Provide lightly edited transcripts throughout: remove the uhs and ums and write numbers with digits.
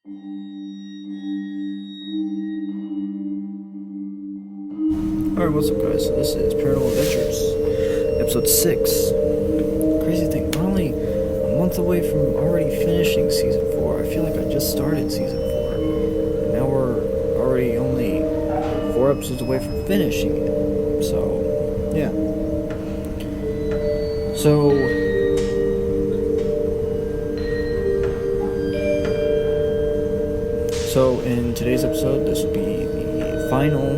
Alright, what's up guys? So this is Paranormal Adventures, episode 6. Crazy thing, we're only a month away from already finishing season 4. I feel like I just started season 4. And now we're already only 4 episodes away from finishing it. So, yeah. So in today's episode, this will be the final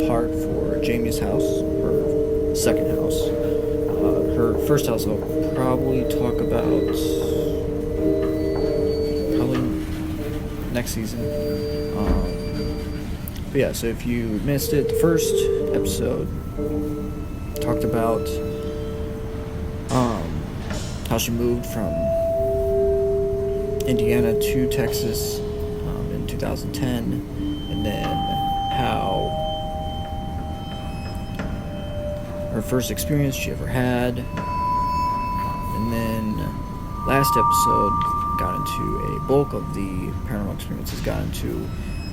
part for Jamie's house, her second house. Her first house I'll probably talk about next season. But yeah, so if you missed it, the first episode talked about how she moved from Indiana to Texas in 2010, and then how her first experience she ever had, and then last episode got into a bulk of the paranormal experiences, got into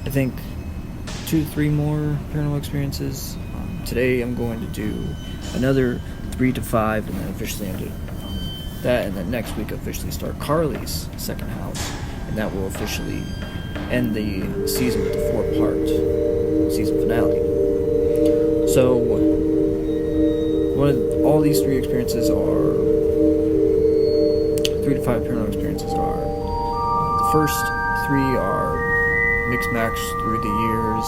I think 2 to 3 more paranormal experiences. Today I'm going to do another 3 to 5 and then officially end it that, and then next week officially start Carly's second house, and that will officially end the season with the 4-part season finale. So all these 3 experiences are 3 to 5 paranormal experiences are the first 3 are mixed match through the years,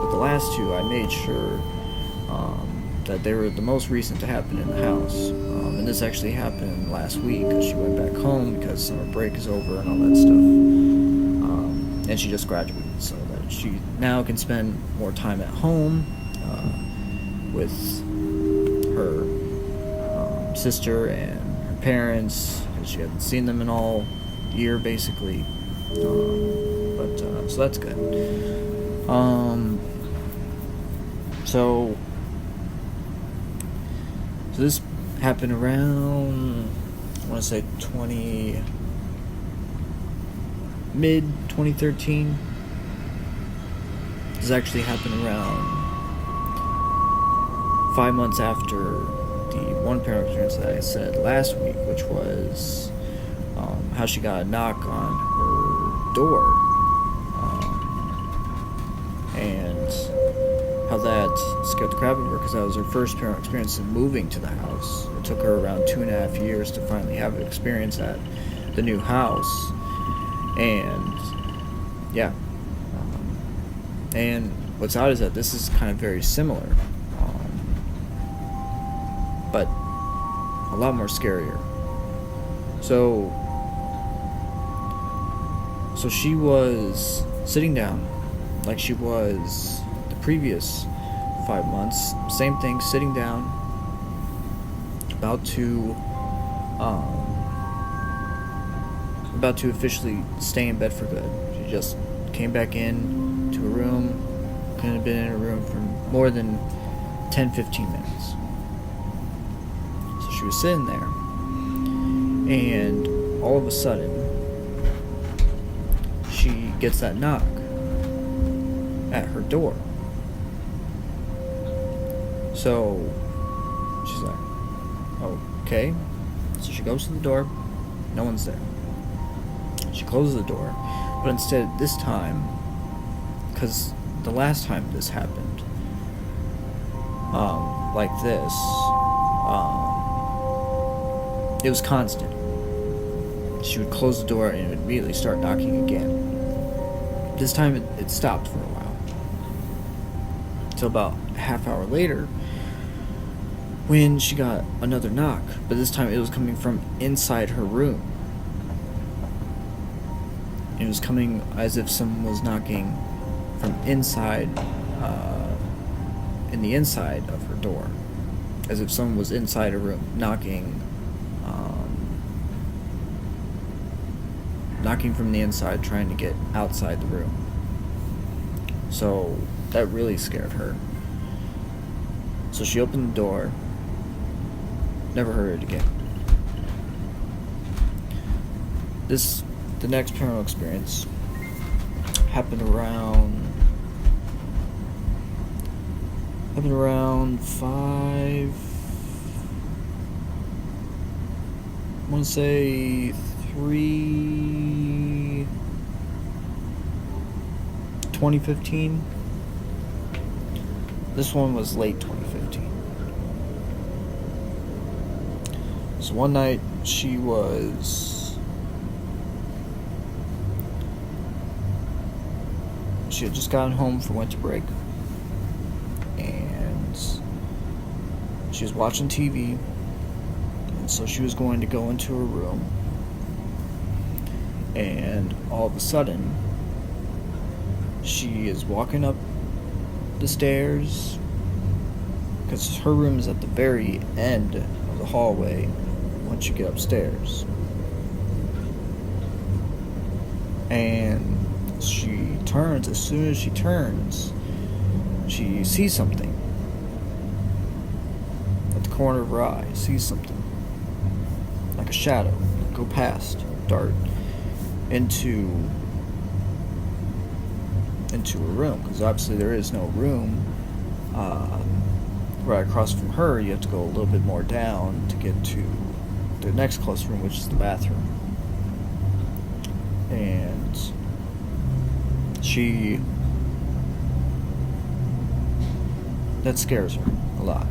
but the last 2 I made sure that they were the most recent to happen in the house, and this actually happened last week because she went back home because summer break is over and all that stuff, and she just graduated, so that she now can spend more time at home with her sister and her parents, because she hadn't seen them in all year basically, but so that's good. So this happened around, I want to say mid 2013. This actually happened around 5 months after the one paranormal experience that I said last week, which was how she got a knock on her door, and how that scared the crap out of her, because that was her first paranormal experience in moving to the house. It took her around 2.5 years to finally have an experience at the new house, and yeah, and what's odd is that this is kind of very similar, but a lot more scarier. So she was sitting down like she was the previous 5 months, same thing, sitting down, about to officially stay in bed for good. She just came back in to a room, couldn't have been in a room for more than 10-15 minutes. So she was sitting there, and all of a sudden she gets that knock at her door. So she's like, okay. So she goes to the door, no one's there. She closes the door, but instead this time, because the last time this happened like this, it was constant. She would close the door and it would immediately start knocking again. This time it stopped for a while, until about a half hour later, when she got another knock, but this time it was coming from inside her room. It was coming as if someone was knocking from inside, in the inside of her door, as if someone was inside her room knocking from the inside, trying to get outside the room. So that really scared her. So she opened the door, never heard it again. This the next paranormal experience happened around 5, I want to say 2015. This one was late 2015. So one night she had just gotten home from winter break, and she was watching TV, and so she was going to go into her room, and all of a sudden she is walking up the stairs, because her room is at the very end of the hallway once you get upstairs, and she turns. As soon as she turns, she sees something at the corner of her eye. Sees something like a shadow go past, dart into her room, because obviously there is no room right across from her. You have to go a little bit more down to get to the next close room, which is the bathroom. And that scares her a lot.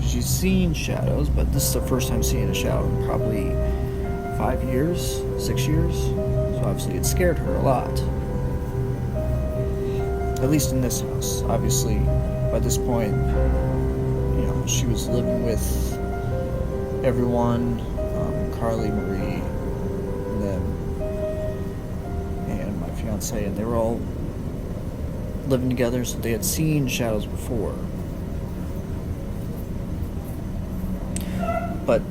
She's seen shadows, but this is the first time seeing a shadow in probably 5 years, 6 years. So obviously it scared her a lot. At least in this house. Obviously, by this point, she was living with everyone, Carly, Marie, and them, and my fiance, and they were all living together, so they had seen shadows before. But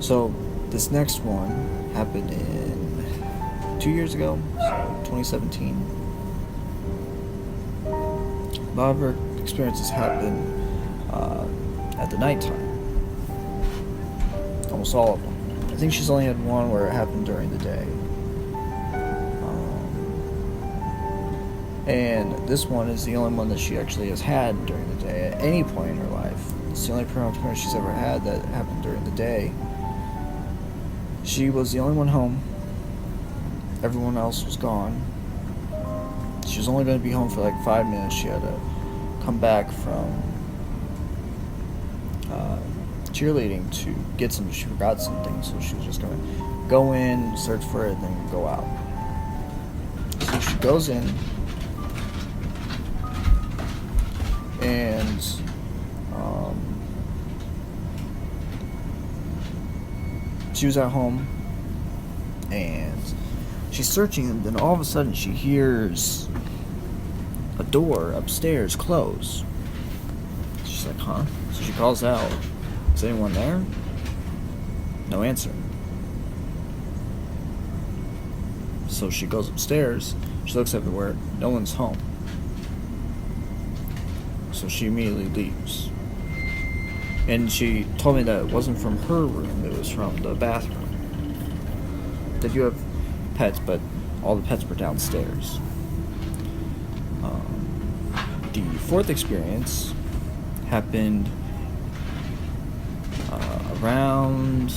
so this next one happened in 2 years ago, so 2017. A lot of her experiences happen at the nighttime. Almost all of them. I think she's only had one where it happened during the day. And this one is the only one that she actually has had during the day at any point in her life. It's the only paranormal experience she's ever had that happened during the day. She was the only one home. Everyone else was gone. She was only going to be home for like 5 minutes. She had to come back from cheerleading to get some. She forgot something, so she was just going to go in, search for it, and then go out. So she goes in, and she was at home, and she's searching, and then all of a sudden she hears a door upstairs close. She's like, huh? So she calls out, is anyone there? No answer. So she goes upstairs, she looks everywhere, no one's home. So she immediately leaves. And she told me that it wasn't from her room, it was from the bathroom. They do have pets, but all the pets were downstairs. The fourth experience happened around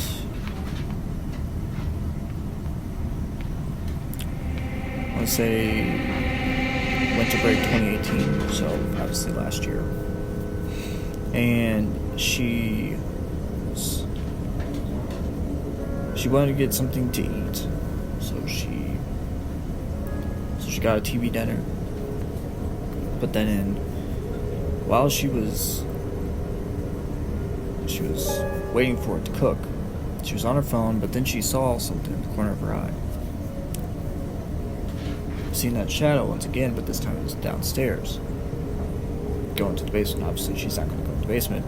let's say winter break 2018, so obviously last year. And she wanted to get something to eat, so she got a TV dinner. But then while she was waiting for it to cook, she was on her phone, but then she saw something in the corner of her eye. Seen that shadow once again, but this time it was downstairs. Going to the basement. Obviously, she's not going to go to the basement,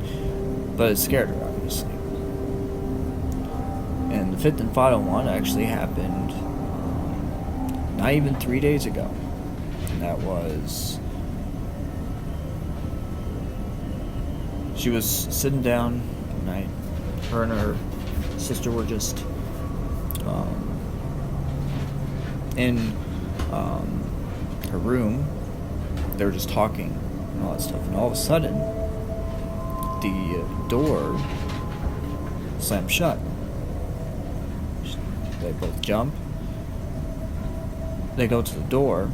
but it scared her, obviously. And the fifth and final one actually happened not even 3 days ago. And that was, she was sitting down one night. Her and her sister were just in her room. They were just talking and all that stuff, and all of a sudden, the door slammed shut. They both jump. They go to the door.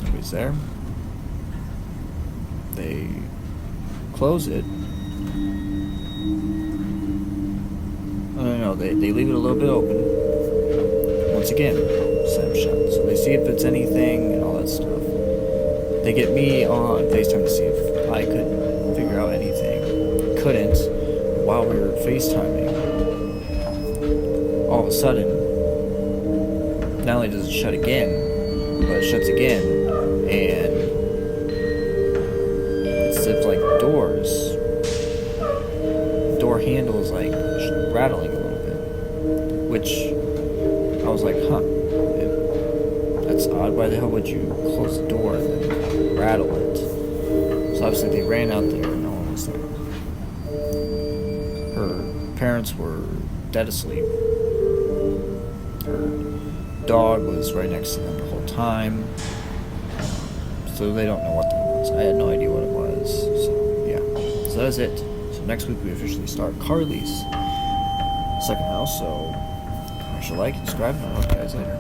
Nobody's there. They close it. No, they leave it a little bit open. Once again, slam shut. So they see if it's anything and all that stuff. They get me on FaceTime to see if I could figure out anything. Couldn't. While we were FaceTiming, all of a sudden, not only does it shut again, but it shuts again, and it's like door handle is like rattling a little bit, which I was like, that's odd. Why the hell would you close the door and then rattle it? So obviously they ran out there and no one was there. Her parents were dead asleep. Her dog was right next to them the whole time. So they don't know what that was. I had no idea what it was. So yeah. So that is it. So next week we officially start Carly's second house. So make sure to like and subscribe, and I'll talk to you guys later.